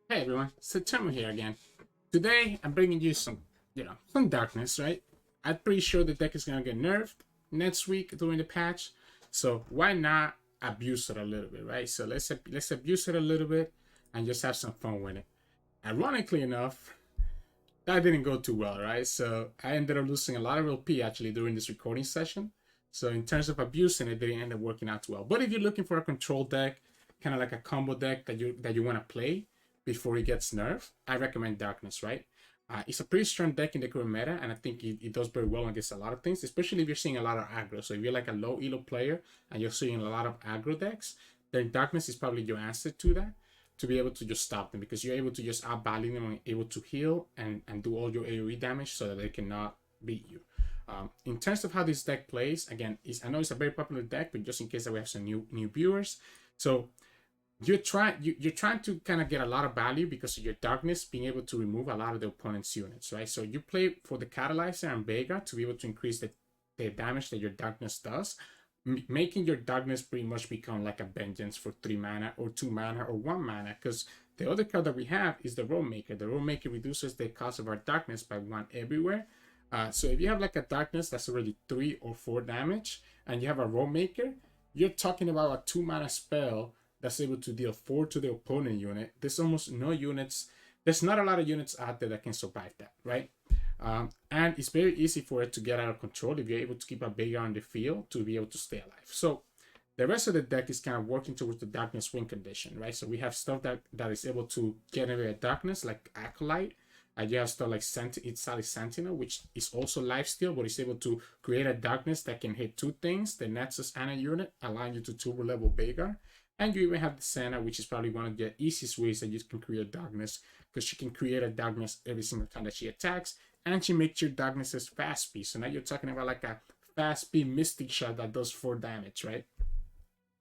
Hey everyone, Sirturmund here again. Today I'm bringing you some darkness, right? I'm pretty sure the deck is gonna get nerfed next week during the patch, so why not abuse it a little bit, right? So let's abuse it a little bit and just have some fun with it. Ironically enough, that didn't go too well, right? So I ended up losing a lot of LP actually during this recording session. So in terms of abusing it, didn't end up working out too well. But if you're looking for a control deck, kind of like a combo deck that you want to play before it gets nerfed, I recommend Darkness, right? It's a pretty strong deck in the current meta, and I think it does very well against a lot of things, especially if you're seeing a lot of aggro. So if you're like a low elo player and you're seeing a lot of aggro decks, then Darkness is probably your answer to that, to be able to just stop them, because you're able to just outvalue them and able to heal and do all your AoE damage so that they cannot beat you. In terms of how this deck plays, again, I know it's a very popular deck, but just in case that we have some new viewers, so you're trying to kind of get a lot of value because of your darkness being able to remove a lot of the opponent's units, right? So you play for the Catalyzer and Veigar to be able to increase the damage that your darkness does, making your darkness pretty much become like a vengeance for 3 mana or 2 mana or 1 mana, because the other card that we have is the Road Maker. The Road Maker reduces the cost of our darkness by 1 everywhere. So if you have like a darkness that's already 3 or 4 damage and you have a Road Maker, you're talking about a 2 mana spell that's able to deal 4 to the opponent unit. There's almost no units. There's not a lot of units out there that can survive that, right? And it's very easy for it to get out of control if you're able to keep a Veigar on the field to be able to stay alive. So the rest of the deck is kind of working towards the darkness win condition, right? So we have stuff that is able to generate a darkness like Acolyte. You have stuff like Sentinel, which is also lifesteal, but it's able to create a darkness that can hit 2 things, the Nexus and a unit, allowing you to turbo level Veigar. And you even have the Senna, which is probably one of the easiest ways that you can create darkness, because she can create a darkness every single time that she attacks, and she makes your darknesses fast speed. So now you're talking about like a fast speed Mystic Shot that does 4 damage, right?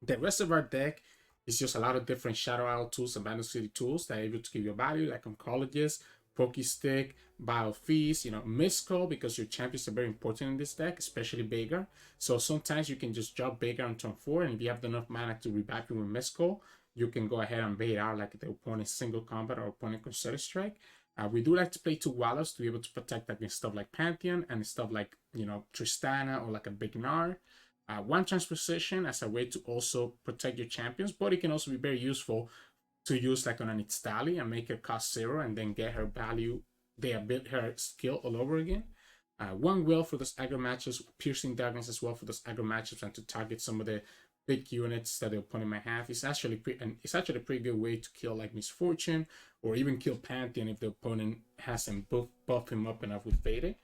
The rest of our deck is just a lot of different Shadow Isle tools and Bandle City tools that are able to give you value, like Oncologist, Pokestick, Bio Feast, Miscall, because your champions are very important in this deck, especially Veigar. So sometimes you can just drop Veigar on turn 4, and if you have enough mana to revive you with Miscall, you can go ahead and bait out like the opponent's single combat or opponent concerted strike. We do like to play 2 Wallows to be able to protect against stuff like Pantheon and stuff like, Tristana or like a Big Gnar. 1 transposition as a way to also protect your champions, but it can also be very useful to use like on an Itstali and make her cost 0 and then get her value, her skill all over again. 1 Will for those aggro matches, Piercing Darkness as well for those aggro matches, and to target some of the big units that the opponent might have. It's actually a pretty good way to kill like Misfortune or even kill Pantheon if the opponent hasn't buff him up enough with Fade.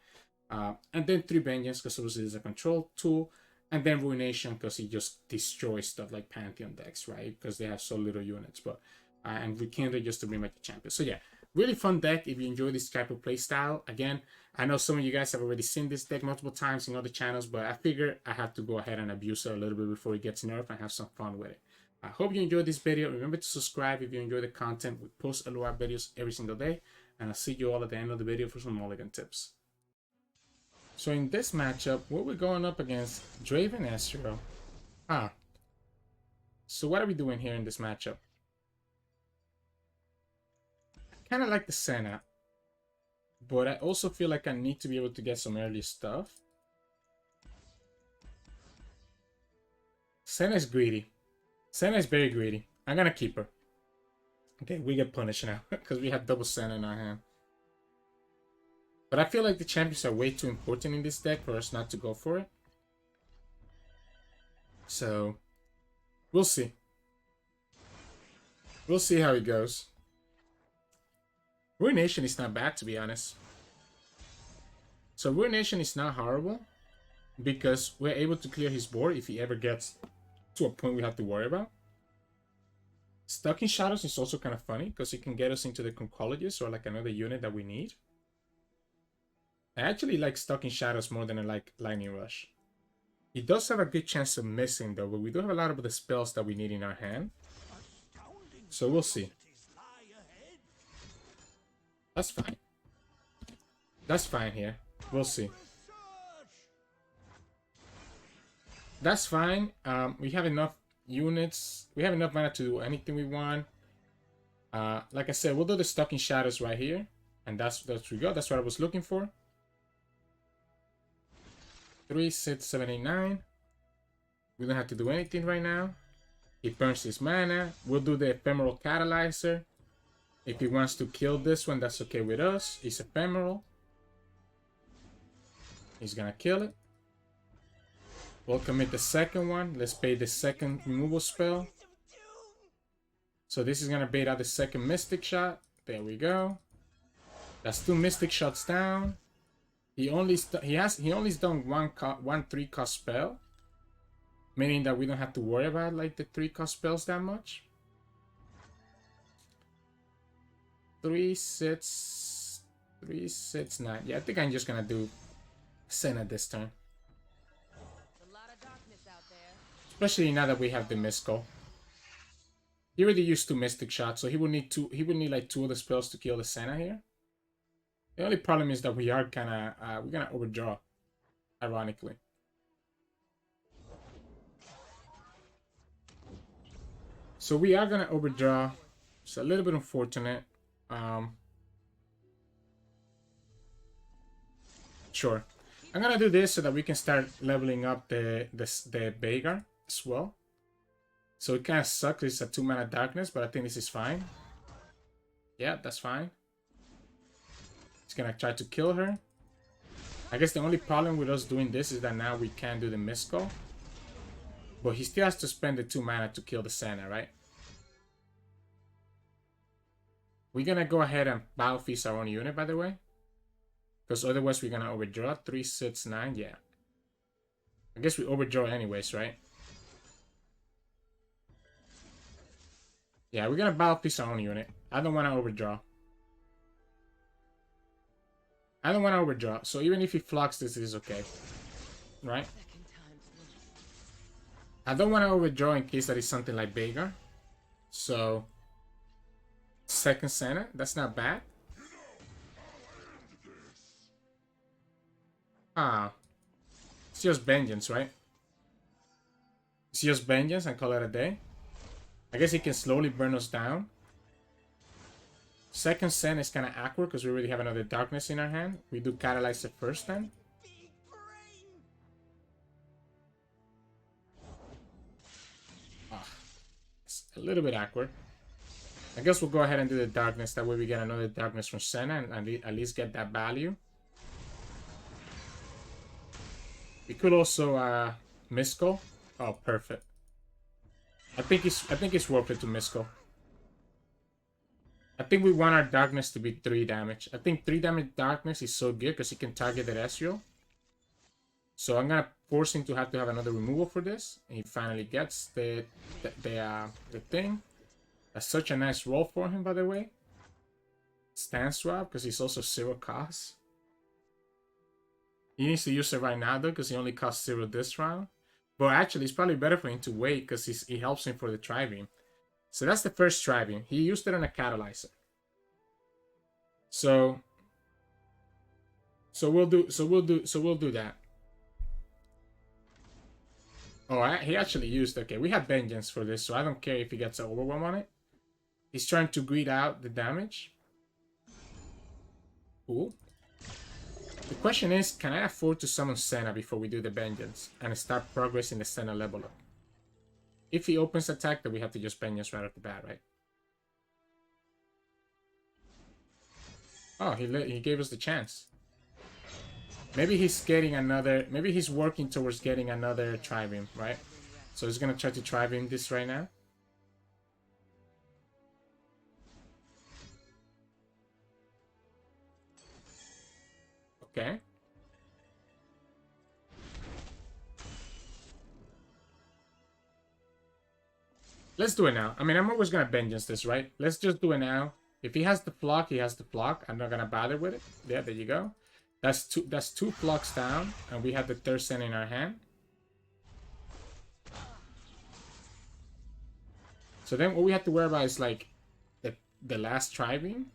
And then 3 Vengeance, because obviously it's a control tool. And then Ruination, because it just destroys stuff like Pantheon decks, right? Because they have so little units. But and Rekindle just to bring back the champion. So yeah, really fun deck if you enjoy this type of play style. Again, I know some of you guys have already seen this deck multiple times in other channels, but I figure I have to go ahead and abuse it a little bit before it gets nerfed and have some fun with it. I hope you enjoyed this video. Remember to subscribe if you enjoy the content. We post LOR videos every single day. And I'll see you all at the end of the video for some mulligan tips. So in this matchup, what we're going up against, Draven Ezreal. So what are we doing here in this matchup? I kind of like the Senna, but I also feel like I need to be able to get some early stuff. Senna is greedy. Senna is very greedy. I'm gonna keep her. Okay, we get punished now because we have double Senna in our hand. But I feel like the champions are way too important in this deck for us not to go for it. So, we'll see. We'll see how it goes. Ruination is not bad, to be honest. So Ruination is not horrible, because we're able to clear his board if he ever gets to a point we have to worry about. Stuck in Shadows is also kind of funny, because it can get us into the Oncologist or like another unit that we need. I actually like Stuck in Shadows more than I like Lightning Rush. He does have a good chance of missing though, but we do have a lot of the spells that we need in our hand. So we'll see. That's fine. That's fine here. We'll see. That's fine. We have enough units. We have enough mana to do anything we want. Like I said, we'll do the Stalking Shadows right here. And that's we go. That's what I was looking for. 3, 6, 7, 8, 9. We don't have to do anything right now. He burns his mana. We'll do the Ephemeral Catalyzer. If he wants to kill this one, that's okay with us. It's ephemeral. He's gonna kill it. We'll commit the second one. Let's pay the second removal spell. So this is gonna bait out the second Mystic Shot. There we go. That's 2 Mystic Shots down. He only done one 3-cost spell, meaning that we don't have to worry about like the 3-cost spells that much. 3, 6, 3, 6, 9. Yeah, I think I'm just gonna do Senna this turn. A lot of darkness out there. Especially now that we have the Mystical. He already used 2 Mystic Shots, so he would need 2. He would need like 2 other spells to kill the Senna here. The only problem is that we are we're gonna overdraw, ironically. So we are gonna overdraw. It's a little bit unfortunate. Sure. I'm gonna do this so that we can start leveling up the Veigar as well. So it kind of sucks. It's a 2-mana darkness, but I think this is fine. Yeah, that's fine. He's gonna try to kill her. I guess the only problem with us doing this is that now we can't do the Mystical. But he still has to spend the 2 mana to kill the Senna, right? We're gonna go ahead and Battle Feast our own unit, by the way. Because otherwise we're gonna overdraw. 3, 6, 9, yeah. I guess we overdraw anyways, right? Yeah, we're gonna Battle Feast our own unit. I don't wanna overdraw. I don't wanna overdraw. So even if he flocks this, is okay. Right? I don't wanna overdraw in case that is something like Veigar. So second Senna, that's not bad. It's just Vengeance, right? It's just Vengeance and call it a day. I guess he can slowly burn us down. Second Senna is kind of awkward because we already have another Darkness in our hand. We do Catalyze it first then. It's a little bit awkward. I guess we'll go ahead and do the Darkness. That way we get another Darkness from Senna and at least get that value. We could also Mystical. Oh, perfect. I think it's worth it to Mystical. I think we want our Darkness to be 3 damage. I think 3 damage Darkness is so good because he can target the Ezreal. So I'm gonna force him to have another removal for this. And he finally gets the thing. That's such a nice roll for him, by the way. Stand swap, because he's also 0 cost. He needs to use it right now, though, because he only costs 0 this round. But actually, it's probably better for him to wait, because he helps him for the Tri-Beam. So that's the first Tri-Beam. He used it on a Catalyzer. So we'll do that. Oh, he actually used, okay, we have Vengeance for this, so I don't care if he gets an Overwhelm on it. He's trying to greed out the damage. Cool. The question is, can I afford to summon Senna before we do the Vengeance and start progressing the Senna level up? If he opens attack, then we have to just Vengeance right off the bat, right? Oh, he gave us the chance. Maybe he's getting another... Maybe he's working towards getting another Tri-Beam, right? So he's gonna try to Tri-Beam this right now. Okay. Let's do it now. I mean, I'm always gonna Vengeance this, right? Let's just do it now. If he has the flock, he has the flock. I'm not gonna bother with it. Yeah, there you go. That's two flocks down, and we have the third Senna in our hand. So then what we have to worry about is like the last Tri-Beam.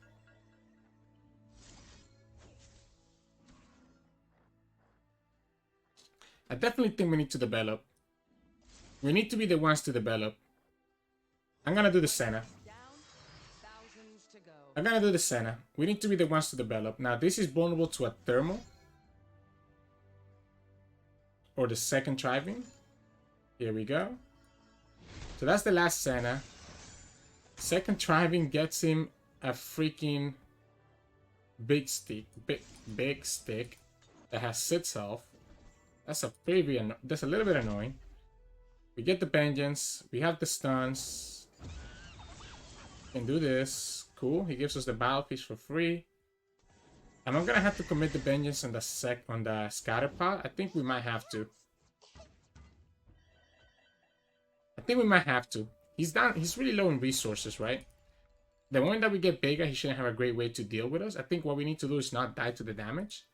I definitely think we need to develop. We need to be the ones to develop. I'm gonna do the Senna. I'm gonna do the Senna. We need to be the ones to develop. Now, this is vulnerable to a thermal. Or the second Triving. Here we go. So that's the last Senna. Second Triving gets him a freaking big stick. Big stick that has 6 health. That's a that's a little bit annoying. We get the Vengeance. We have the stuns. Can do this. Cool. He gives us the Battlefish for free. And I'm gonna have to commit the Vengeance on the Scatter Pot. I think we might have to. He's really low in resources, right? The moment that we get Veigar, he shouldn't have a great way to deal with us. I think what we need to do is not die to the damage.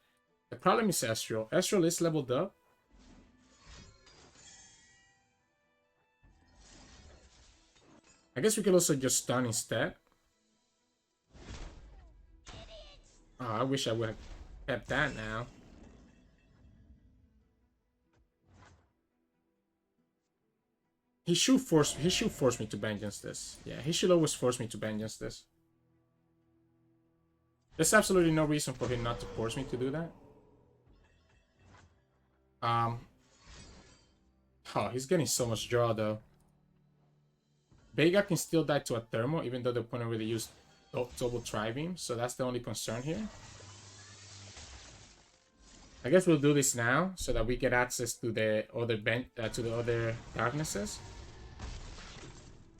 The problem is Ezreal. Ezreal is leveled up. I guess we could also just stun instead. Oh, I wish I would have kept that now. He should force me to vengeance this. Yeah, he should always force me to vengeance this. There's absolutely no reason for him not to force me to do that. Oh, he's getting so much draw though. Veigar can still die to a thermal, even though the opponent really used double Tri-Beam, so that's the only concern here. I guess we'll do this now, so that we get access to the other darknesses.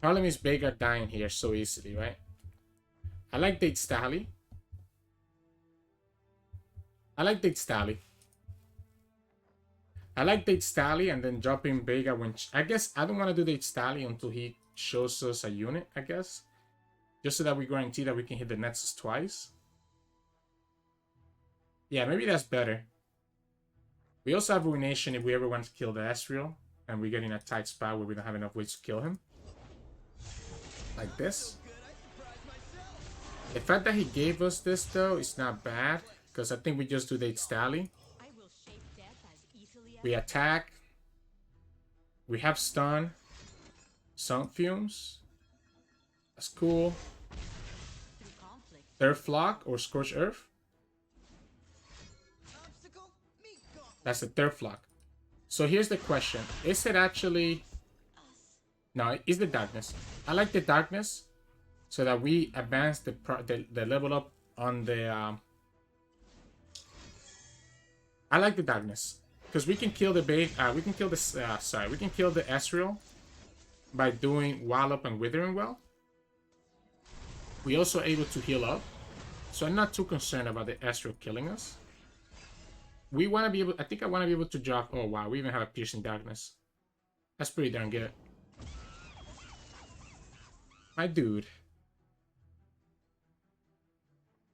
Problem is Veigar dying here so easily, right? I like Date Stally. I like Date Stally and then dropping Veigar when... I guess I don't want to do Date Stally until he shows us a unit, I guess. Just so that we guarantee that we can hit the Nexus twice. Yeah, maybe that's better. We also have Ruination if we ever want to kill the Ezreal. And we get in a tight spot where we don't have enough ways to kill him. Like this. The fact that he gave us this though is not bad. Because I think we just do Date Stally. We attack. We have stun. Sun Fumes. That's cool. Third Flock or Scorched Earth. That's the third Flock. So here's the question. Is it actually... No, it's the Darkness. I like the Darkness so that we advance the level up on the... I like the Darkness. Because we can kill the we can kill the Ezreal by doing Wallop and Withering Well. We're also able to heal up. So I'm not too concerned about the Ezreal killing us. We want to be able... I think I want to be able to drop... Oh, wow. We even have a Piercing Darkness. That's pretty darn good. My dude.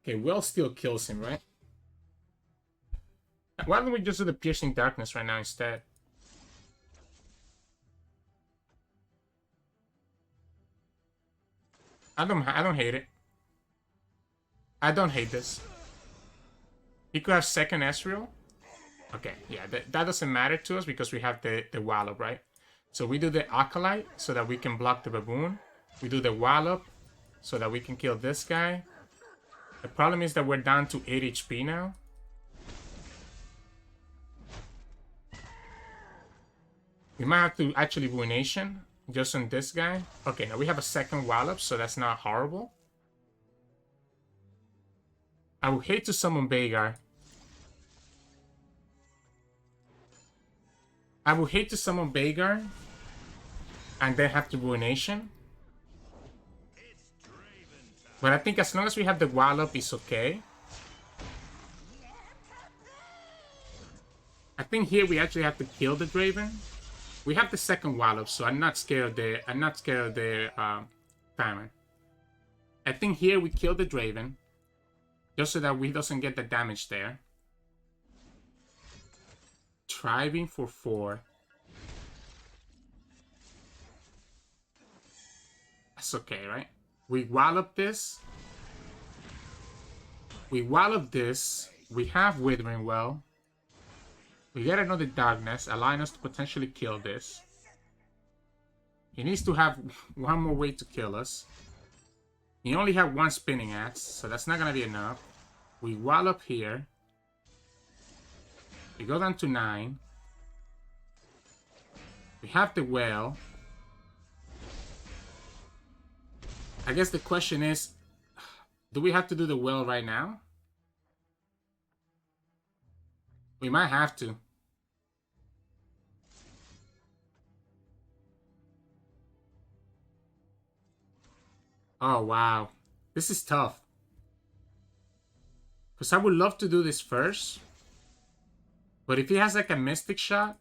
Okay, Well still kills him, right? Why don't we just do the Piercing Darkness right now instead? I don't hate it. I don't hate this. He could have second Ezreal. Okay, yeah, that doesn't matter to us because we have the Wallop, right? So we do the Acolyte so that we can block the Baboon. We do the Wallop so that we can kill this guy. The problem is that we're down to 8 HP now. We might have to actually Ruination just on this guy. Okay, now we have a second Wallop, so that's not horrible. I would hate to summon Veigar. I would hate to summon Veigar and then have to Ruination. But I think as long as we have the Wallop, it's okay. I think here we actually have to kill the Draven. We have the second Wallop, so I'm not scared of the Famine. I think here we kill the Draven. Just so that we doesn't get the damage there. Driving for 4. That's okay, right? We Wallop this. We Wallop this. We have Withering Well. We get another Darkness, allowing us to potentially kill this. He needs to have one more way to kill us. He only had one spinning axe, so that's not gonna be enough. We wall up here. We go down to 9. We have the well. I guess the question is, do we have to do the well right now? We might have to. Oh, wow. This is tough. Because I would love to do this first. But if he has like a Mystic Shot...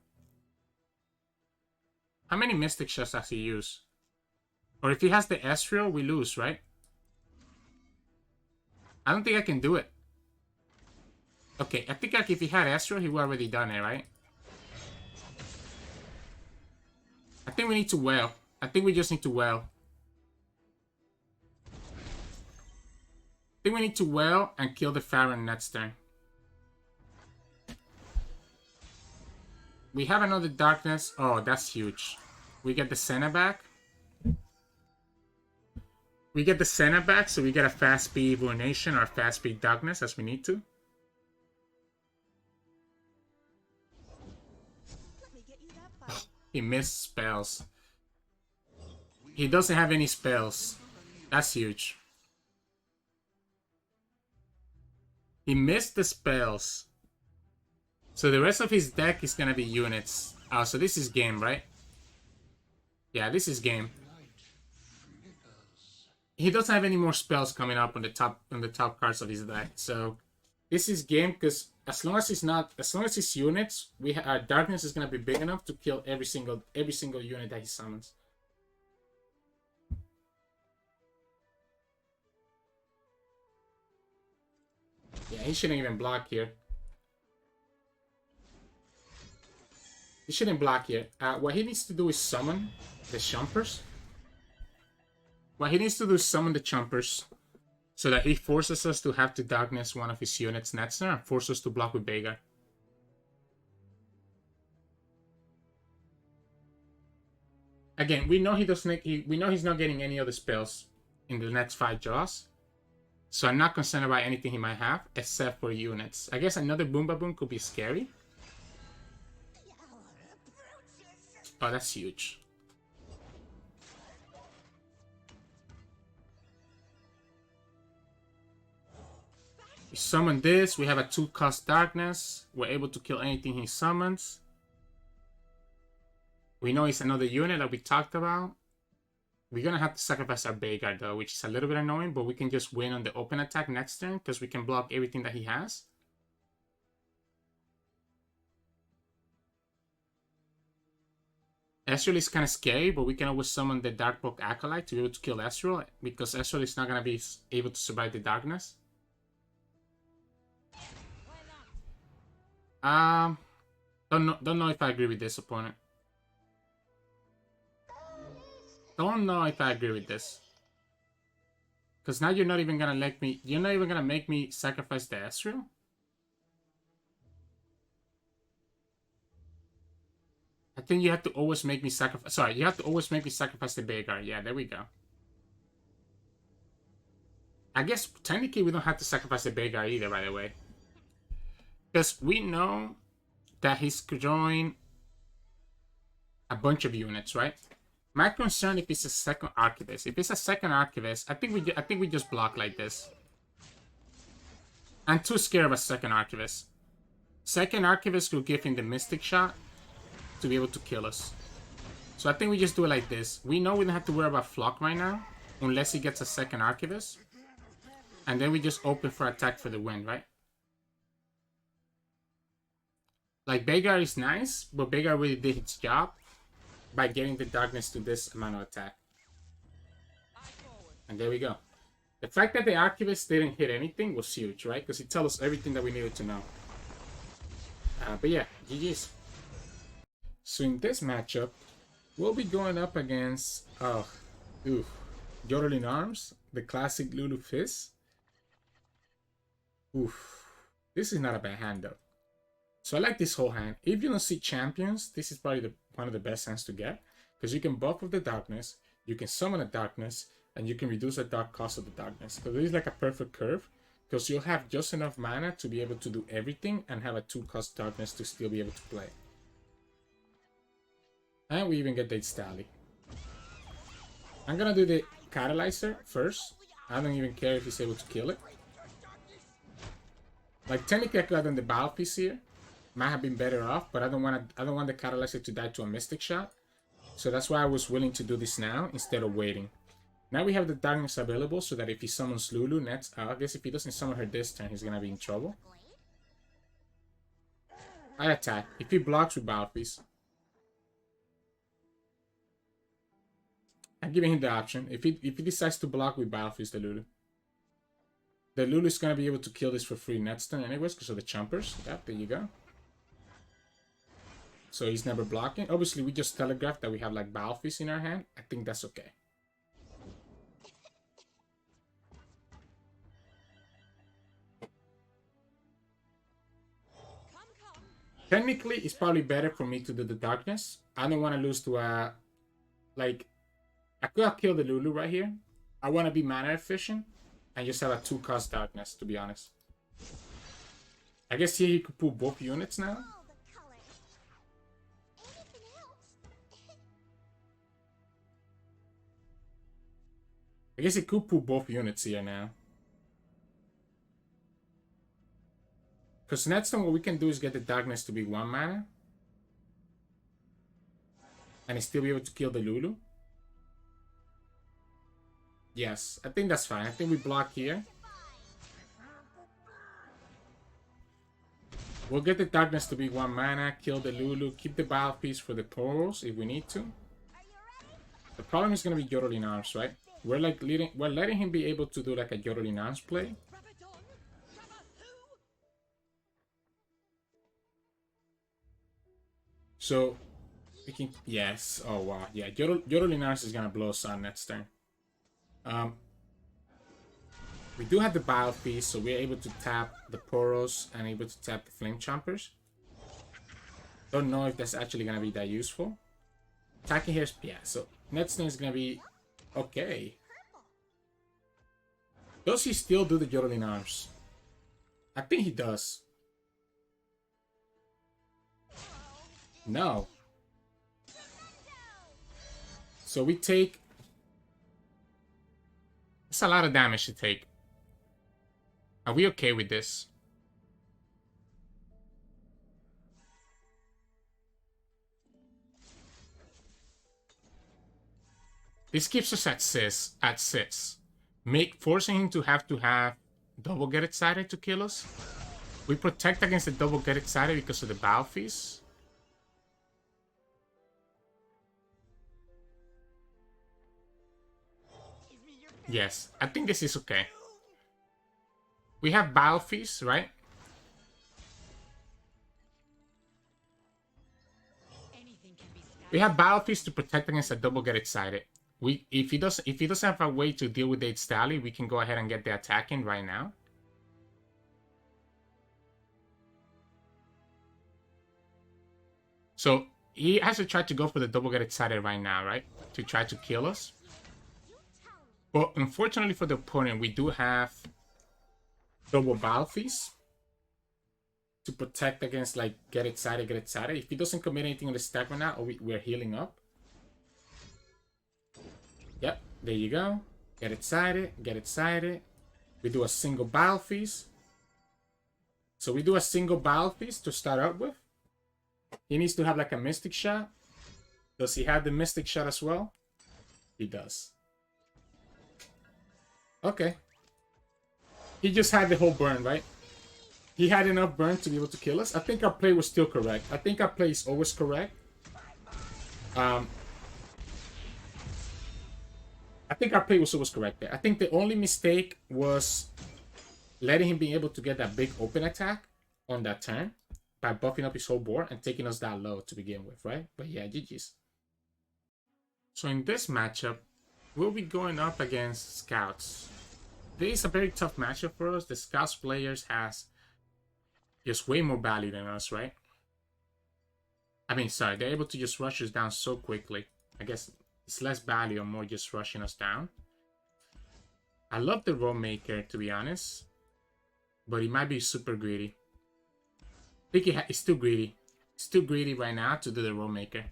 How many Mystic Shots does he use? Or if he has the Ezreal, we lose, right? I don't think I can do it. Okay, I think like if he had Ezreal, he would already done it, right? I think we need to well. I think we just need to well. I think we need to well and kill the Pharah next turn. We have another darkness. Oh, that's huge. We get the Senna back. We get the Senna back, so we get a fast speed Ruination or fast speed darkness as we need to. Oh, he missed spells. He doesn't have any spells. That's huge. He missed the spells. So the rest of his deck is gonna be units. Oh, so this is game, right? Yeah, this is game. He doesn't have any more spells coming up on the top cards of his deck. So this is game because as long as it's units, darkness is gonna be big enough to kill every single unit that he summons. Yeah, he shouldn't even block here. He shouldn't block here. What he needs to do is summon the Chompers. What he needs to do is summon the Chompers so that he forces us to have to darkness one of his units next turn and force us to block with Veigar. Again, we know he doesn't. We know he's not getting any other spells in the next 5 draws. So I'm not concerned about anything he might have, except for units. I guess another Boomba Boom could be scary. Oh, that's huge. We summon this. We have a 2-cost darkness. We're able to kill anything he summons. We know it's another unit that we talked about. We're going to have to sacrifice our Veigar, though, which is a little bit annoying, but we can just win on the open attack next turn because we can block everything that he has. Ezreal is kind of scary, but we can always summon the Darkbolt Acolyte to be able to kill Ezreal because Ezreal is not going to be able to survive the darkness. Don't know if I agree with this opponent. Don't know if I agree with this. Because now you're not even gonna let me. You're not even gonna make me sacrifice the Ezreal? I think you have to always make me sacrifice. Sorry, you have to always make me sacrifice the Veigar. Yeah, there we go. I guess technically we don't have to sacrifice the Veigar either, by the way. Because we know that he's drawing a bunch of units, right? My concern if it's a second Archivist. If it's a second Archivist, I think we just block like this. I'm too scared of a second Archivist. Second Archivist will give him the Mystic Shot to be able to kill us. So I think we just do it like this. We know we don't have to worry about Flock right now, unless he gets a second Archivist. And then we just open for attack for the win, right? Like, Veigar is nice, but Veigar really did its job by getting the darkness to this amount of attack. And there we go. The fact that the Archivist didn't hit anything was huge, right? Because it tells us everything that we needed to know. But yeah, GG's. So in this matchup, we'll be going up against Yodeling Arms, the classic Lulu Fizz. This is not a bad hand though. So I like this whole hand. If you don't see champions, this is probably one of the best hands to get. Because you can buff with the darkness, you can summon a darkness, and you can reduce the dark cost of the darkness. So this is like a perfect curve, because you'll have just enough mana to be able to do everything and have a 2-cost darkness to still be able to play. And we even get the Stally. I'm gonna do the Catalyzer first. I don't even care if he's able to kill it. Like, technically I could have done the Battle Piece here. Might have been better off, but I don't want the Catalyzer to die to a Mystic Shot. So that's why I was willing to do this now instead of waiting. Now we have the Darkness available, so that if he summons Lulu next, I guess if he doesn't summon her this turn, he's gonna be in trouble. I attack. If he blocks with Battle Piece, I'm giving him the option. If he decides to block with Battle Piece, the Lulu is gonna be able to kill this for free next turn anyways, because of the Chompers. Yep, there you go. So he's never blocking. Obviously, we just telegraphed that we have like Battle Piece in our hand. I think that's okay. Technically, it's probably better for me to do the Darkness. I don't want to lose to a... Like, I could have killed the Lulu right here. I want to be mana efficient and just have a 2-cost Darkness, to be honest. I guess here he could pull both units now. I guess he could pull both units here now. Because next time what we can do is get the Darkness to be 1 mana. And still be able to kill the Lulu. Yes, I think that's fine. I think we block here. We'll get the Darkness to be 1 mana, kill the Lulu, keep the Battle Piece for the Poros if we need to. The problem is going to be Yodeling Arms, right? We're letting him be able to do like a Yodeling Arms play. So, we can... Yes. Oh, wow. Yeah, Yodeling Arms is going to blow us on next turn. We do have the Battle Piece, so we're able to tap the Poros and able to tap the Flame Chompers. Don't know if that's actually going to be that useful. Attacking here is... Yeah, so next thing is going to be... Okay. Does he still do the Yodeling Arms? I think he does. No. So we take... It's a lot of damage to take. Are we okay with this? This keeps us at 6. Forcing him to have double Get Excited to kill us. We protect against the double Get Excited because of the Battle Piece. Yes, I think this is okay. We have Battle Piece, right? We have Battle Piece to protect against a double Get Excited. If he doesn't have a way to deal with the Stally, we can go ahead and get the attack in right now. So he has to try to go for the double Get Excited right now, right? To try to kill us. But unfortunately for the opponent, we do have double Battle Piece to protect against like Get Excited. If he doesn't commit anything on the stack right now, or we're healing up. Yep, there you go. Get excited. We do a single Battle Piece. So we do a single Battle Piece to start out with. He needs to have like a Mystic Shot. Does he have the Mystic Shot as well? He does. Okay. He just had the whole burn, right? He had enough burn to be able to kill us. I think our play was still correct. I think our play is always correct. I think our play was always correct there. I think the only mistake was letting him be able to get that big open attack on that turn by buffing up his whole board and taking us that low to begin with, right? But yeah, GG's. So in this matchup, we'll be going up against Scouts. This is a very tough matchup for us. The Scouts players has just way more value than us, right? I mean, sorry, they're able to just rush us down so quickly. I guess it's less value and more just rushing us down. I love the Roam Maker, to be honest. But he might be super greedy. I think he's too greedy. He's too greedy right now to do the Roam Maker.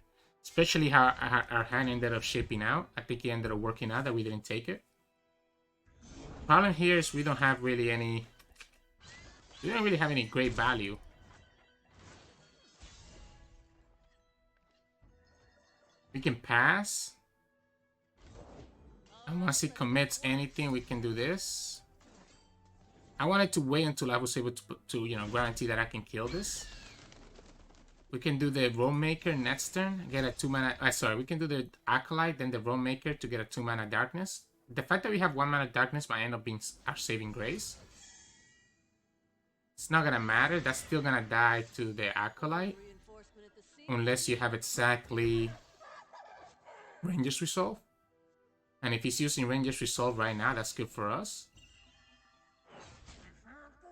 Especially how our hand ended up shaping out. I think he ended up working out that we didn't take it. Problem here is we don't have really any... We don't really have any great value. We can pass. And once he commits anything, we can do this. I wanted to wait until I was able to you know, guarantee that I can kill this. We can do the Roam Maker next turn, get a 2-mana... sorry, we can do the Acolyte, then the Roam Maker to get a 2-mana Darkness. The fact that we have 1-mana Darkness might end up being our saving grace. It's not gonna matter, that's still gonna die to the Acolyte. Unless you have exactly Ranger's Resolve. And if he's using Ranger's Resolve right now, that's good for us.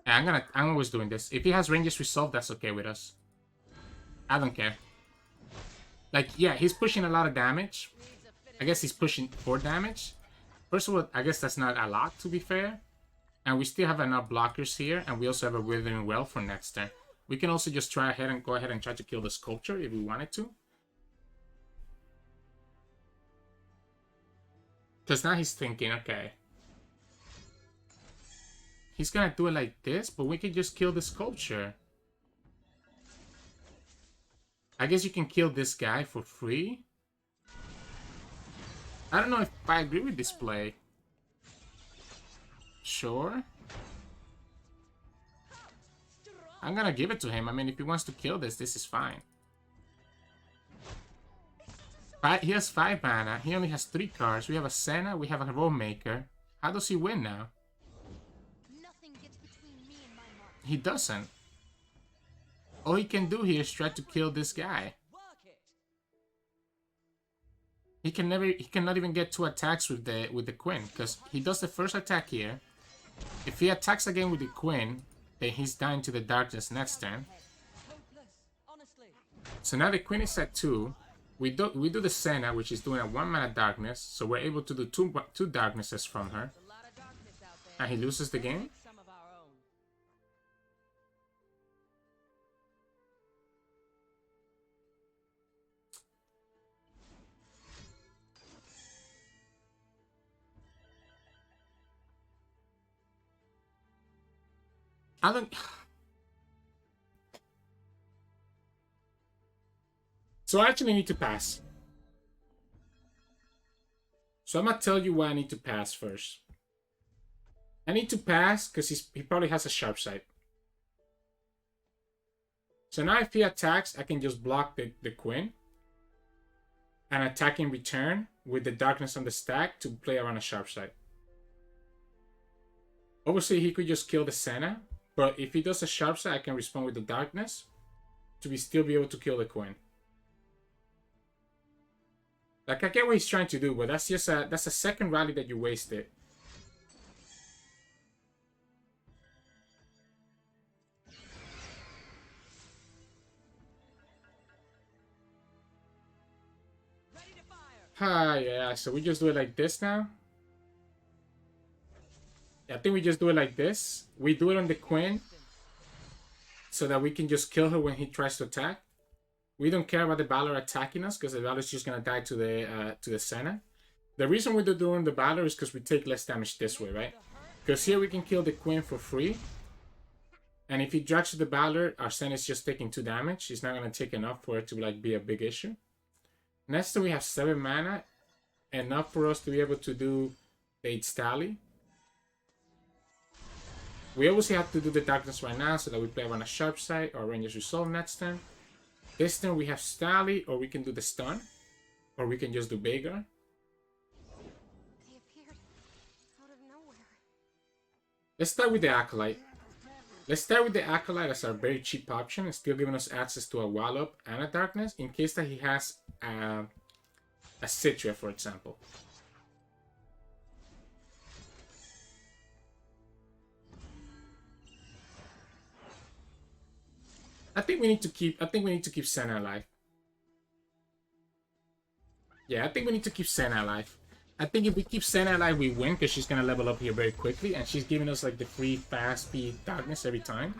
And I'm always doing this. If he has Ranger's Resolve, that's okay with us. I don't care. Like, yeah, he's pushing a lot of damage. I guess he's pushing 4 damage. First of all, I guess that's not a lot, to be fair. And we still have enough blockers here. And we also have a Withering Well for next turn. We can also just go ahead and try to kill the Sculpture if we wanted to. Because now he's thinking, okay. He's gonna do it like this, but we can just kill the Sculpture. I guess you can kill this guy for free. I don't know if I agree with this play. Sure. I'm gonna give it to him. I mean, if he wants to kill this, this is fine. He has 5 mana. He only has 3 cards. We have a Senna. We have a Roam Maker. How does he win now? He doesn't. All he can do here is try to kill this guy. He cannot even get 2 attacks with the Queen, because he does the first attack here. If he attacks again with the Queen, then he's dying to the Darkness next turn. So now the Queen is at 2. We do the Senna, which is doing a 1-mana Darkness, so we're able to do two Darknesses from her. And he loses the game. I don't... So I actually need to pass. So I'm gonna tell you why I need to pass first. I need to pass because he probably has a sharp sight. So now if he attacks, I can just block the Queen. And attack in return with the Darkness on the stack to play around a sharp sight. Obviously he could just kill the Senna. But if he does a sharp sight, I can respond with the Darkness to still be able to kill the Queen. Like, I get what he's trying to do, but that's just that's a second rally that you wasted. Yeah, so we just do it like this now. I think we just do it like this. We do it on the Queen so that we can just kill her when he tries to attack. We don't care about the Valor attacking us because the Valor is just gonna die to the Senna. The reason we're doing the Valor is because we take less damage this way, right? Because here we can kill the Queen for free. And if he drags the Valor, our Senna is just taking 2 damage. It's not gonna take enough for it to like be a big issue. Next turn we have 7 mana. Enough for us to be able to do the 8 Stally. We obviously have to do the Darkness right now so that we play around a sharp sight or Ranger's Resolve next turn. This turn we have Stally, or we can do the stun, or we can just do Veigar. They appeared out of nowhere. Let's start with the Acolyte. Let's start with the Acolyte as our very cheap option, and still giving us access to a Wallop and a Darkness in case that he has a Citra, for example. I think we need to keep Senna alive. Yeah, I think we need to keep Senna alive. I think if we keep Senna alive, we win because she's gonna level up here very quickly, and she's giving us like the free fast speed darkness every time.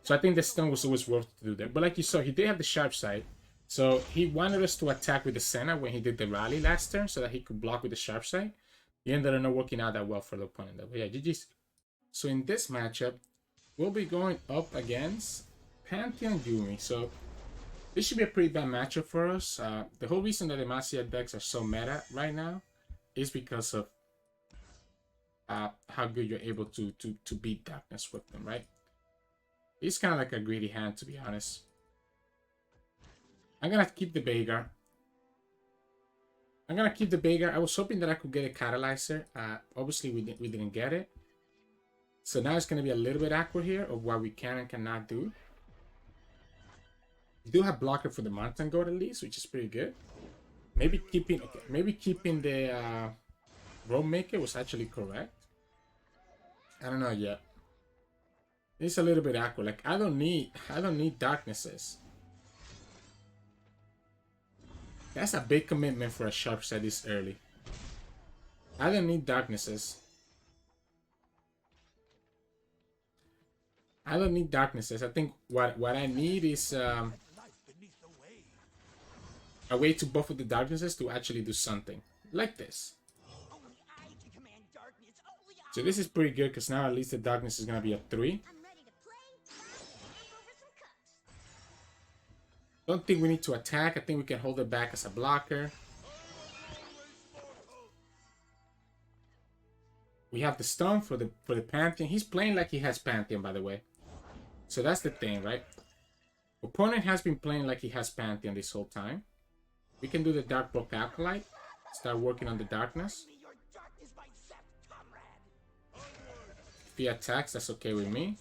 So I think the stun was always worth to do that. But like you saw, he did have the sharp side, so he wanted us to attack with the Senna when he did the rally last turn, so that he could block with the sharp side. He ended up not working out that well for the opponent though. But yeah, GG's. So in this matchup, we'll be going up against Pantheon Yuumi. So this should be a pretty bad matchup for us. The whole reason that the Demacia decks are so meta right now is because of how good you're able to beat darkness with them, right? It's kind of like a greedy hand, to be honest. I'm gonna keep the Veigar. I was hoping that I could get a Catalyzer. Obviously, we didn't get it. So now it's gonna be a little bit awkward here of what we can and cannot do. We do have blocker for the Mountain Goat at least, which is pretty good. Maybe keeping the Roam Maker was actually correct. I don't know yet. It's a little bit awkward. Like I don't need darknesses. That's a big commitment for a sharp side this early. I don't need darknesses. I think what I need is a way to buff with the darknesses to actually do something like this. So this is pretty good because now at least the darkness is gonna be a 3. Don't think we need to attack. I think we can hold it back as a blocker. We have the stun for the Pantheon. He's playing like he has Pantheon, by the way. So that's the thing, right? Opponent has been playing like he has Pantheon this whole time. We can do the Dark Brook Acolyte. Start working on the darkness. If he attacks, that's okay with me.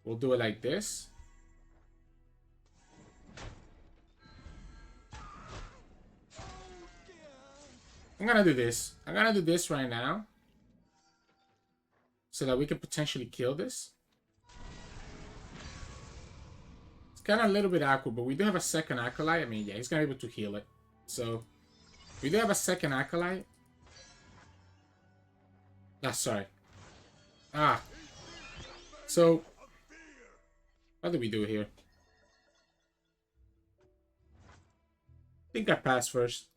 We'll do it like this. I'm gonna do this. I'm gonna do this right now. So that we can potentially kill this. It's kind of a little bit awkward, but we do have a second Acolyte. I mean, yeah, he's gonna be able to heal it. So, we do have a second Acolyte. Ah, sorry. So, what do we do here? I think I pass first.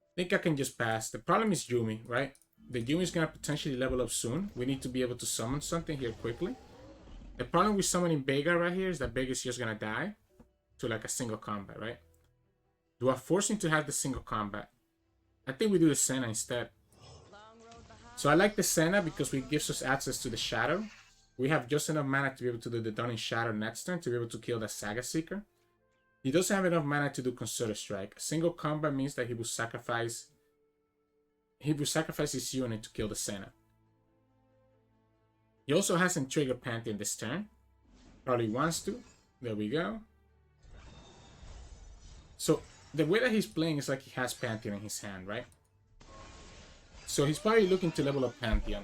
I think I can just pass. The problem is Yuumi, right? The Yuumi is going to potentially level up soon. We need to be able to summon something here quickly. The problem with summoning Veigar right here is that Veigar is just going to die to like a single combat, right? Do I force him to have the single combat? I think we do the Senna instead. So I like the Senna because it gives us access to the Shadow. We have just enough mana to be able to do the Dunning Shadow next turn to be able to kill the Saga Seeker. He doesn't have enough mana to do Concerted Strike. Single combat means that he will sacrifice his unit to kill the Senna. He also hasn't triggered Pantheon this turn. Probably wants to. There we go. So the way that he's playing is like he has Pantheon in his hand, right? So he's probably looking to level up Pantheon.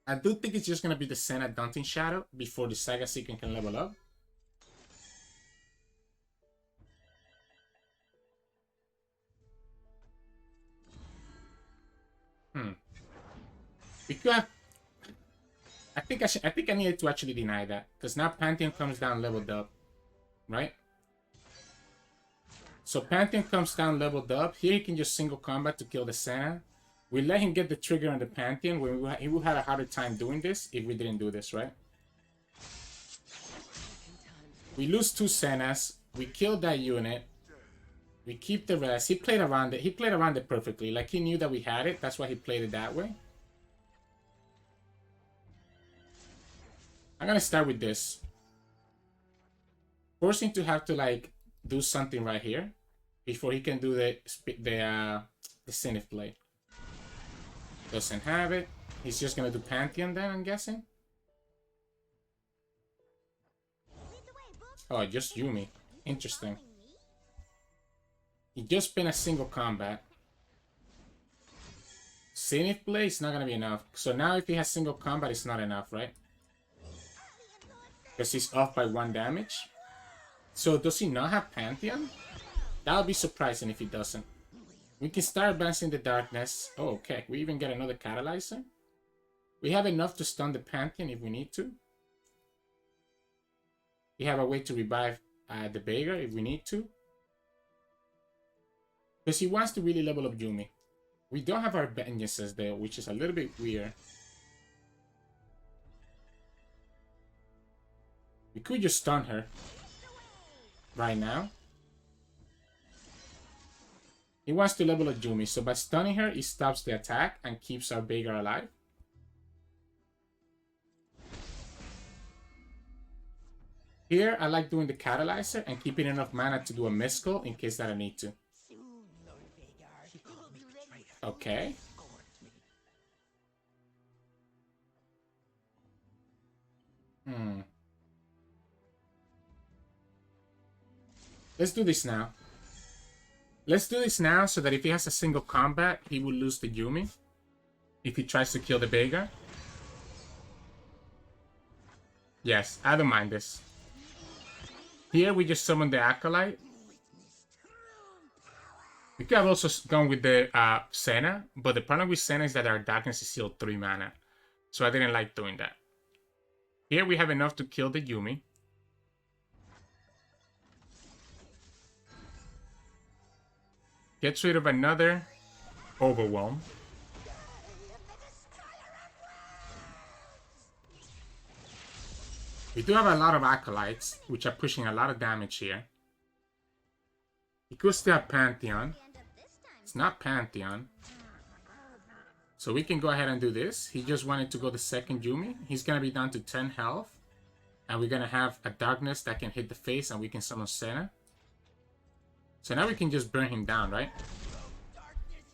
I do think it's just going to be the Senna Daunting Shadow before the Saga Seeker can level up. We could have... I think I needed to actually deny that. Because now Pantheon comes down leveled up. Right? So Pantheon comes down leveled up. Here he can just single combat to kill the Senna. We let him get the trigger on the Pantheon. He would have a harder time doing this if we didn't do this, right? We lose 2 Sennas. We kill that unit. We keep the rest. He played around it. He played around it perfectly. Like he knew that we had it. That's why he played it that way. I'm gonna start with this. Forcing to have to like do something right here before he can do the Zenith Blade. Doesn't have it. He's just gonna do Pantheon then, I'm guessing. Oh, just Yuumi. Interesting. He just been a single combat. Zenith Blade is not gonna be enough. So now if he has single combat, it's not enough, right? Because he's off by 1 damage. So does he not have Pantheon? That would be surprising if he doesn't. We can start advancing the darkness. Oh, okay. We even get another catalyzer. We have enough to stun the Pantheon if we need to. We have a way to revive the Veigar if we need to. Because he wants to really level up Yuumi. We don't have our vengeances there, which is a little bit weird. We could just stun her right now. He wants to level up Yuumi, so by stunning her, he stops the attack and keeps our Veigar alive. Here, I like doing the catalyzer and keeping enough mana to do a Mescal in case that I need to. Okay. Let's do this now. Let's do this now so that if he has a single combat, he will lose the Yuumi. If he tries to kill the Veigar. Yes, I don't mind this. Here we just summon the Acolyte. We could have also gone with the Senna, but the problem with Senna is that our darkness is still 3 mana. So I didn't like doing that. Here we have enough to kill the Yuumi. Gets rid of another Overwhelm. We do have a lot of Acolytes, which are pushing a lot of damage here. He could still have Pantheon. It's not Pantheon. So we can go ahead and do this. He just wanted to go the second Yuumi. He's going to be down to 10 health. And we're going to have a Darkness that can hit the face and we can summon Senna. So now we can just burn him down, right?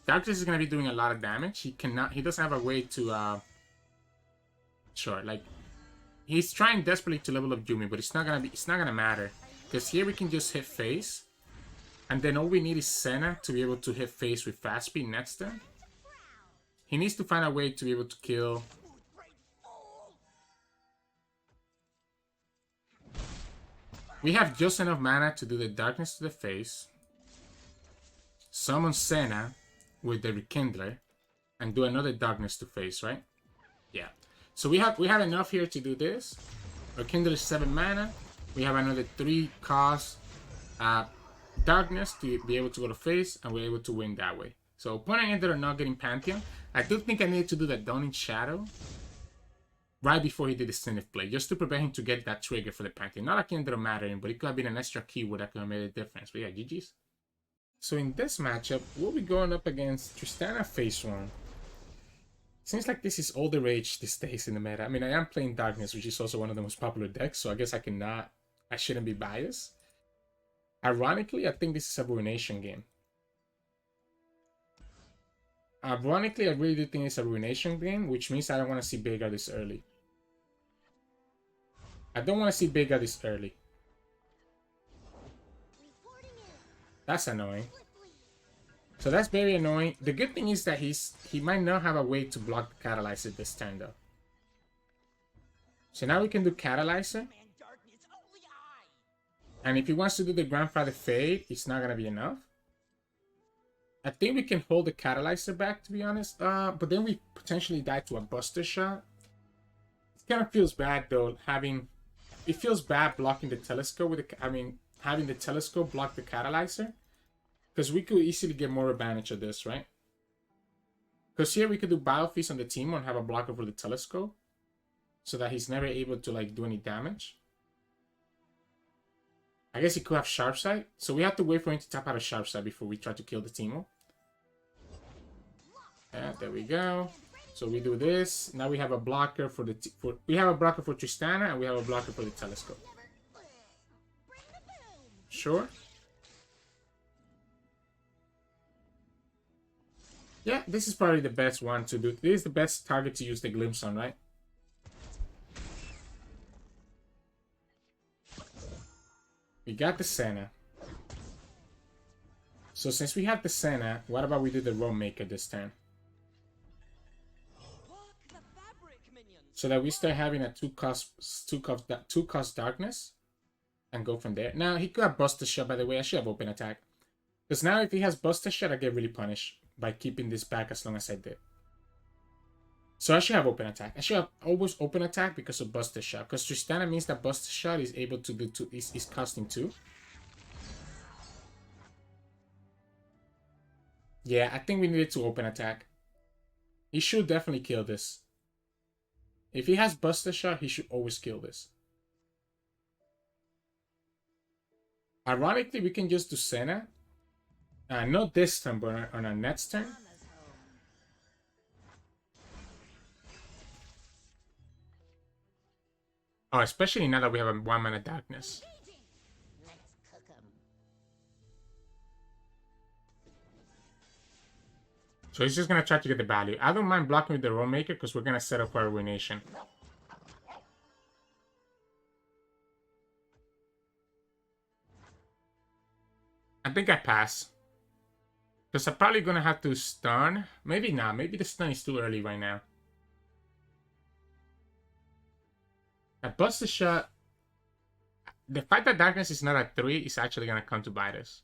Darkness is going to be doing a lot of damage. He doesn't have a way to, sure, like, he's trying desperately to level up Yuumi, but it's not gonna matter. Because here we can just hit face. And then all we need is Senna to be able to hit face with fast speed next turn. He needs to find a way to be able to kill. We have just enough mana to do the Darkness to the face. Summon Senna with the Rekindler. And do another Darkness to face, right? Yeah. So we have enough here to do this. Rekindle is 7 mana. We have another 3 cost Darkness to be able to go to face, and we're able to win that way. So opponent ended up not getting Pantheon. I do think I needed to do that Dawning Shadow right before he did the Zenith play, just to prevent him to get that trigger for the Pantheon. Not like it ended up mattering, but it could have been an extra keyword that could have made a difference. But yeah, GG's. So in this matchup, we'll be going up against Tristana Fae Swarm. Seems like this is all the rage these days in the meta. I mean, I am playing Darkness, which is also one of the most popular decks, so I guess I shouldn't be biased. Ironically, I think this is a Ruination game. Ironically, I really do think it's a Ruination game, which means I don't want to see Veigar this early. I don't want to see Veigar this early. That's annoying. So that's very annoying. The good thing is that he might not have a way to block the Catalyzer this turn though. So now we can do Catalyzer. And if he wants to do the Grandfather Fade, it's not going to be enough. I think we can hold the Catalyzer back, to be honest. But then we potentially die to a Buster Shot. It kind of feels bad though, it feels bad blocking the Telescope with having the Telescope block the Catalyzer. Because we could easily get more advantage of this, right? Because here we could do Battle Feast on the team and have a blocker for the Telescope. So that he's never able to like do any damage. I guess he could have Sharp Sight. So we have to wait for him to tap out a Sharp Sight before we try to kill the Teemo. Yeah, there we go. So we do this. Now we have a blocker for we have a blocker for Tristana and we have a blocker for the Telescope. Sure. Yeah, this is probably the best one to do. This is the best target to use the Glimpse on, right? We got the Senna. So since we have the Senna, what about we do the Roam Maker this turn? So that we start having a two cost Darkness and go from there. Now he could have Buster Shot, by the way. I should have Open Attack. Because now if he has Buster Shot, I get really punished by keeping this back as long as I did. So I should have open attack. I should have always open attack because of Buster Shot. Because Tristana means that Buster Shot is able to do two, is costing 2. Yeah, I think we needed to open attack. He should definitely kill this. If he has Buster Shot, he should always kill this. Ironically, we can just do Senna. Not this turn, but on our next turn. Oh, especially now that we have a 1-mana darkness. So he's just gonna try to get the value. I don't mind blocking with the Rollmaker because we're gonna set up for a Ruination. I think I pass. Because I'm probably gonna have to stun. Maybe not. Maybe the stun is too early right now. I bust the shot. The fact that darkness is not at 3 is actually gonna come to bite us.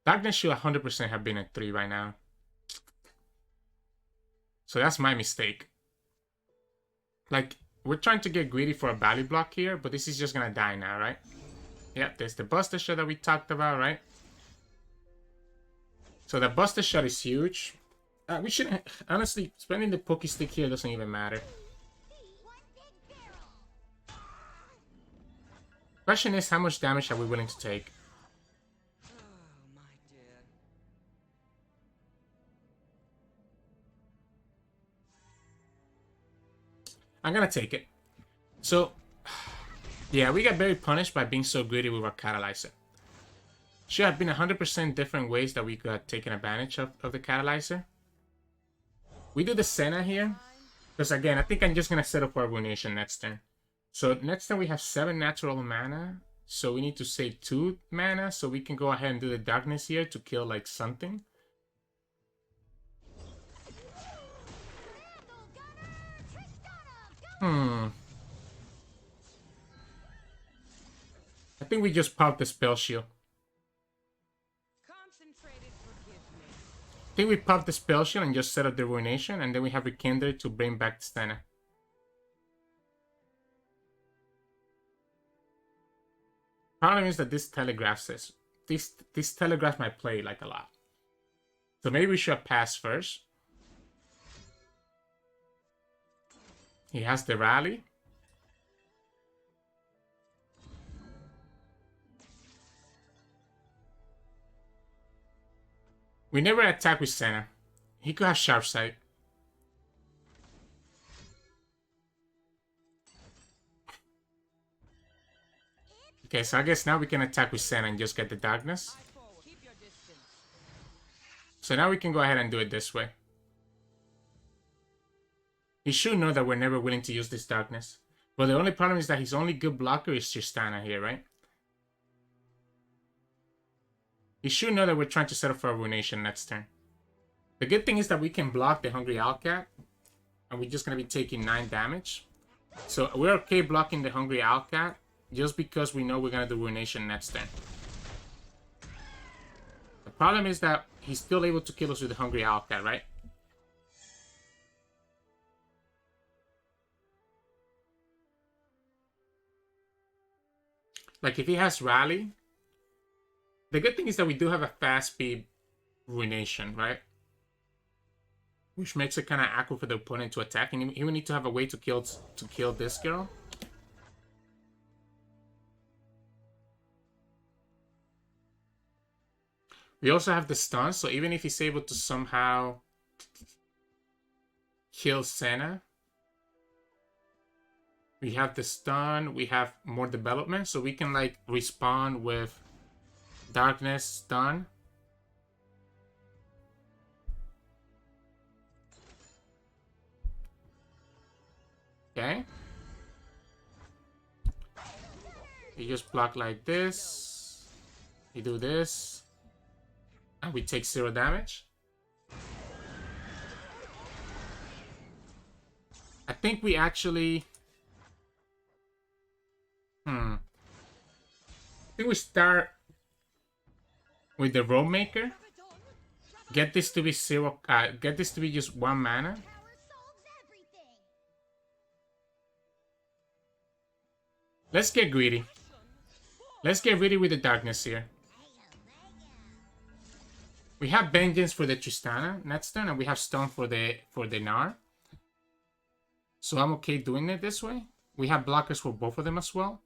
Darkness should 100% have been at 3 right now. So that's my mistake. Like, we're trying to get greedy for a value block here, but this is just gonna die now, right? Yep, there's the Buster Shot that we talked about, right? So the Buster Shot is huge. We shouldn't... Honestly, spending the Poke Stick here doesn't even matter. Question is, how much damage are we willing to take? I'm gonna take it. So, yeah, we got very punished by being so greedy with our Catalyzer. Should have been 100% different ways that we could have taken advantage of the Catalyzer. We do the Senna here. Because again, I think I'm just gonna set up for a Ruination next turn. So next turn we have 7 natural mana. So we need to save 2 mana so we can go ahead and do the Darkness here to kill like something. I think we just popped the Spell Shield. I think we popped the Spell Shield and just set up the Ruination, and then we have Rekindle to bring back Tristana. Problem is that this telegraphs this. This telegraphs my play like a lot. So maybe we should have passed first. He has the rally. We never attack with Senna. He could have Sharp Sight. Okay, so I guess now we can attack with Senna and just get the Darkness. So now we can go ahead and do it this way. He should know that we're never willing to use this Darkness. But the only problem is that his only good blocker is Tristana here, right? He should know that we're trying to set up for a Ruination next turn. The good thing is that we can block the Hungry Owlcat. And we're just going to be taking 9 damage. So we're okay blocking the Hungry Owlcat. Just because we know we're going to do Ruination next turn. The problem is that he's still able to kill us with the Hungry Owlcat, right? Like if he has Rally... The good thing is that we do have a fast speed Ruination, right? Which makes it kind of awkward for the opponent to attack. And he will need to have a way to kill this girl. We also have the stun, so even if he's able to somehow kill Senna, we have the stun, we have more development, so we can like respawn with Darkness, stun. Okay. You just block like this. You do this. And we take 0 damage. I think we actually... I think we start with the Road Maker. Get this to be zero. Get this to be just 1 mana. Let's get greedy. Let's get greedy with the darkness here. We have Vengeance for the Tristana next turn, and we have Stone for the Gnar. So I'm okay doing it this way. We have blockers for both of them as well.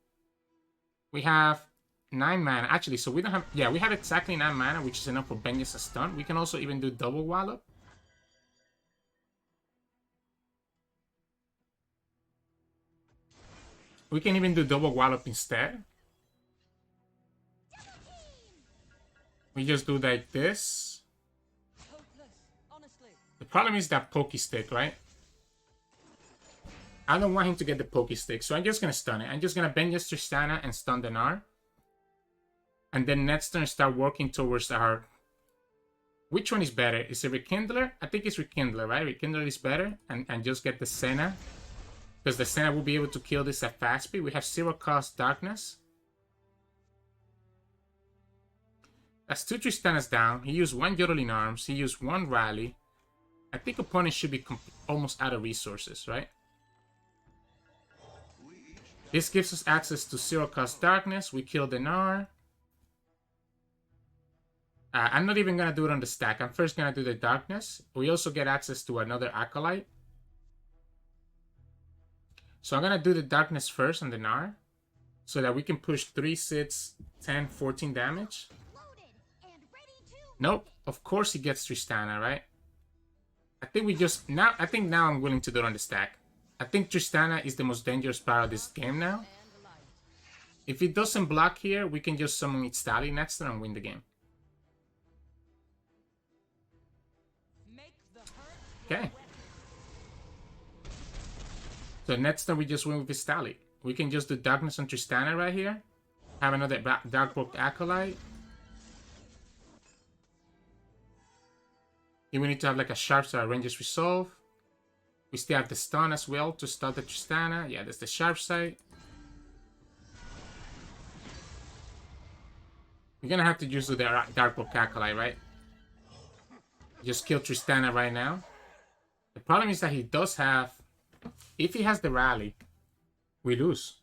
We have 9 mana. Actually, so we don't have... Yeah, we have exactly 9 mana, which is enough for Vengeance and Stun. We can also even do double Wallop. We can even do double Wallop instead. We just do like this. The problem is that Pokey Stick, right? I don't want him to get the Pokey Stick, so I'm just going to stun it. I'm just going to Vengeance Tristana and stun the Gnar. And then next turn start working towards our... Which one is better? Is it Rekindler? I think it's Rekindler, right? Rekindler is better. And just get the Senna. Because the Senna will be able to kill this at fast speed. We have 0 cost Darkness. That's 2 Tristanas down. He used 1 Yodeling Arms. He used 1 Rally. I think opponent should be almost out of resources, right? This gives us access to 0 cost Darkness. We kill the Gnar. I'm not even going to do it on the stack. I'm first going to do the Darkness. We also get access to another Acolyte. So I'm going to do the Darkness first on the Gnar. So that we can push 3, 6, 10, 14 damage. Nope. Of course he gets Tristana, right? I think we just... I think now I'm willing to do it on the stack. I think Tristana is the most dangerous part of this game now. If it doesn't block here, we can just summon its Tally next turn and win the game. Okay. So next turn we just win with his Tally. We can just do Darkness on Tristana right here. Have another Darkbrook Acolyte. Here we need to have like a Sharp Side Ranges Resolve. We still have the Stun as well to start the Tristana. Yeah, that's the Sharp Side. We're gonna have to use the Darkbrook Acolyte, right? Just kill Tristana right now. The problem is that he does have... If he has the Rally, we lose.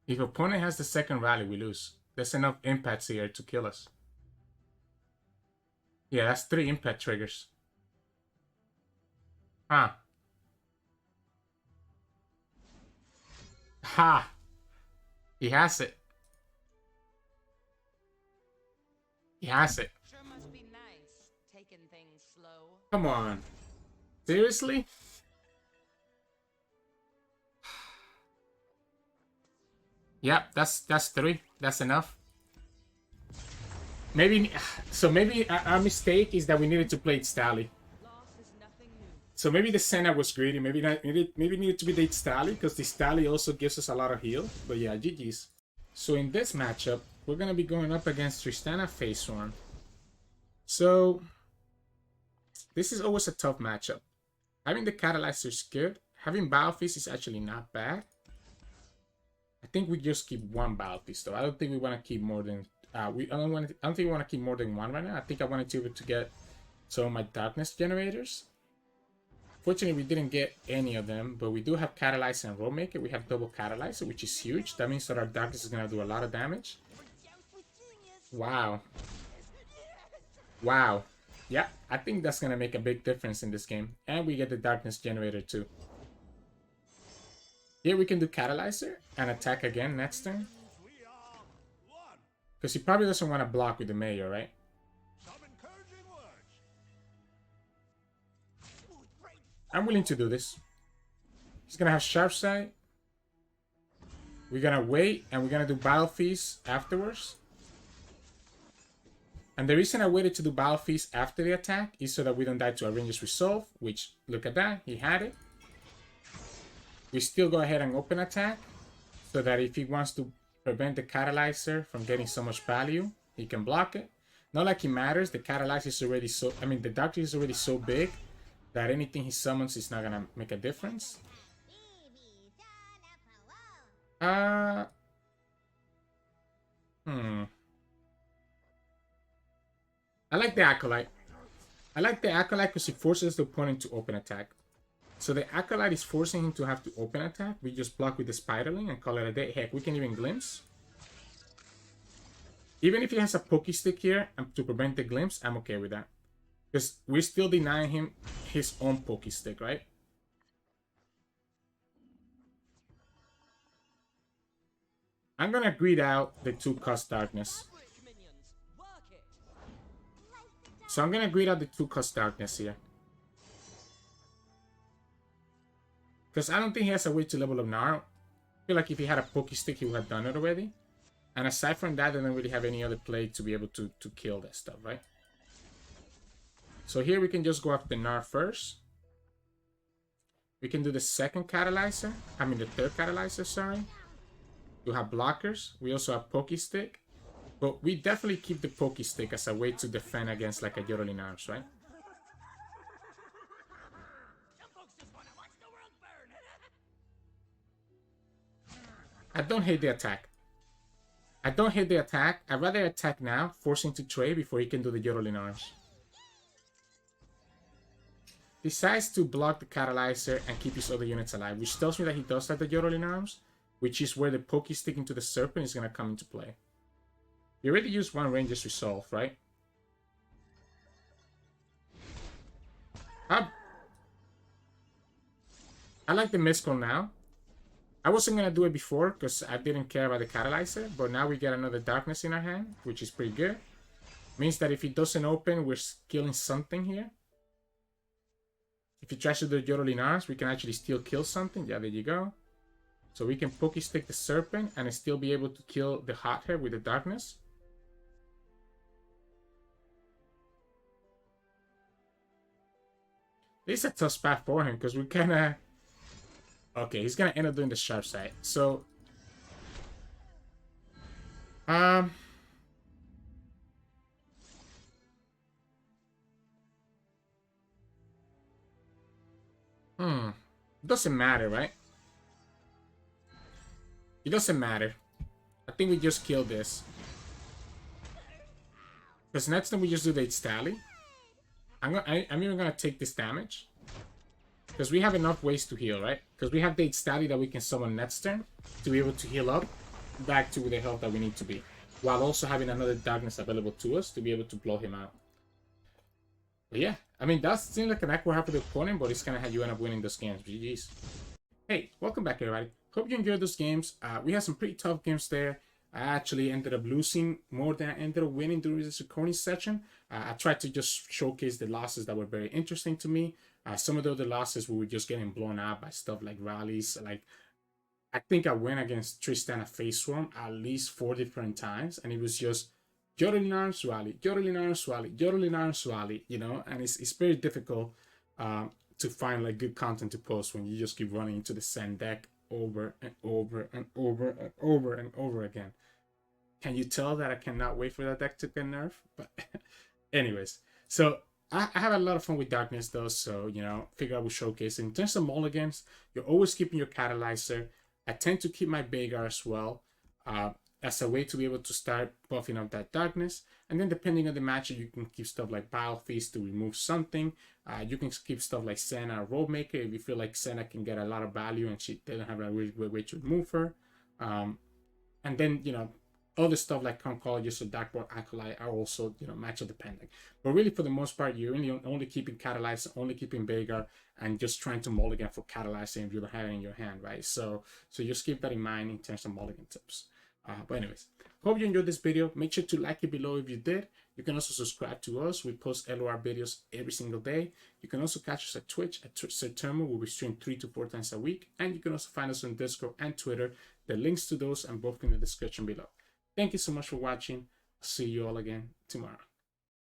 If opponent has the second Rally, we lose. There's enough impacts here to kill us. Yeah, that's 3 impact triggers. Huh. Ha! He has it. He has it. Sure must be nice taking things slow. Come on. Seriously? Yep, that's 3. That's enough. Maybe so. Maybe our mistake is that we needed to play Tally. So maybe the Senna was greedy. Maybe not. Maybe needed to be the Tally because the Tally also gives us a lot of heal. But yeah, GG's. So in this matchup, we're gonna be going up against Tristana Fae Swarm. So this is always a tough matchup. Having the Catalyzer is good. Having Battle Fist is actually not bad. I think we just keep 1 Battle Fist though. I don't think we want to keep more than I don't think we want to keep more than 1 right now. I think I wanted to get some of my Darkness generators. Fortunately, we didn't get any of them, but we do have Catalyzer and Road Maker. We have double Catalyzer, which is huge. That means that our Darkness is gonna do a lot of damage. Wow. Wow. Yeah, I think that's gonna make a big difference in this game. And we get the Darkness generator too. Here we can do Catalyzer and attack again next turn. Because he probably doesn't want to block with the Mayor, right? I'm willing to do this. He's going to have Sharp Side. We're going to wait and we're going to do Battle Feast afterwards. And the reason I waited to do Battle Feast after the attack is so that we don't die to a Ranger's Resolve, which, look at that, he had it. We still go ahead and open attack, so that if he wants to prevent the Catalyzer from getting so much value, he can block it. Not like it matters, the Catalyzer is already so... I mean, the Dark is already so big that anything he summons is not gonna make a difference. I like the Acolyte. I like the Acolyte because it forces the opponent to open attack. So the Acolyte is forcing him to have to open attack. We just block with the Spiraling and call it a day. Heck, we can even glimpse. Even if he has a Pokey Stick here and to prevent the glimpse, I'm okay with that. Because we're still denying him his own Pokey Stick, right? I'm gonna greed out the 2-cost Darkness. So I'm gonna greed out the 2-cost Darkness here. Because I don't think he has a way to level up now. I feel like if he had a Pokey Stick, he would have done it already. And aside from that, I don't really have any other play to be able to kill that stuff, right? So here we can just go after the Nerf first. We can do the second Catalyzer. I mean the third Catalyzer, sorry. You have blockers. We also have Pokey Stick. But we definitely keep the Pokey Stick as a way to defend against like a Yodeling Arms, right? I don't hate the attack. I don't hate the attack. I'd rather attack now, forcing to trade before he can do the Yodeling Arms. Decides to block the Catalyzer and keep his other units alive, which tells me that he does have the Yodeling Arms, which is where the Pokey Stick into the Serpent is going to come into play. You already used one Ranger's Resolve, right? I like the Mistcall now. I wasn't going to do it before because I didn't care about the Catalyzer, but now we get another Darkness in our hand, which is pretty good. Means that if it doesn't open, we're killing something here. If he tries to do Yodeling Arms, we can actually still kill something. Yeah, there you go. So we can Pokey Stick the Serpent and still be able to kill the Hothead with the Darkness. This is a tough spot for him because we kind of... Okay, he's going to end up doing the Sharp Side. So... Doesn't matter, right? It doesn't matter. I think we just kill this. Because next time we just do the Stally. I'm even gonna take this damage. Because we have enough ways to heal, right? Because we have the Stally that we can summon next turn to be able to heal up back to the health that we need to be. While also having another Darkness available to us to be able to blow him out. But yeah, I mean, that seems like an awkward half of the opponent, but it's kind of how you end up winning those games. GG's. Hey, welcome back, everybody. Hope you enjoyed those games. We had some pretty tough games there. I actually ended up losing more than I ended up winning during this recording session. I tried to just showcase the losses that were very interesting to me. Some of the other losses we were just getting blown out by stuff like rallies. Like, I think I went against Tristana Fae Swarm at least 4 different times, and it was just Yodeling Arms rally, Yodeling Arms rally, Yodeling Arms rally, you know, and it's very difficult to find like good content to post when you just keep running into the same deck over and over and over and over and over again. Can you tell that I cannot wait for that deck to get nerfed? But anyways, so I have a lot of fun with Darkness though, so you know, figure I will showcase. In terms of mulligans, you're always keeping your Catalyzer. I tend to keep my Veigar as well. As a way to be able to start buffing up that Darkness. And then depending on the matchup, you can keep stuff like Bile Feast to remove something. You can keep stuff like Senna or Roadmaker if you feel like Senna can get a lot of value and she doesn't have a really good way to remove her. And then, you know, other stuff like Concologist or Darkboard Acolyte are also, you know, matchup dependent. But really, for the most part, you're only keeping Catalyzer, only keeping Veigar, and just trying to mulligan for Catalyzer if you don't have it in your hand, right? So just keep that in mind in terms of mulligan tips. But anyways, hope you enjoyed this video. Make sure to like it below if you did. You can also subscribe to us. We post LOR videos every single day. You can also catch us at Twitch at Sirturmund, where we stream 3 to 4 times a week. And you can also find us on Discord and Twitter. The links to those are both in the description below. Thank you so much for watching. I'll see you all again tomorrow.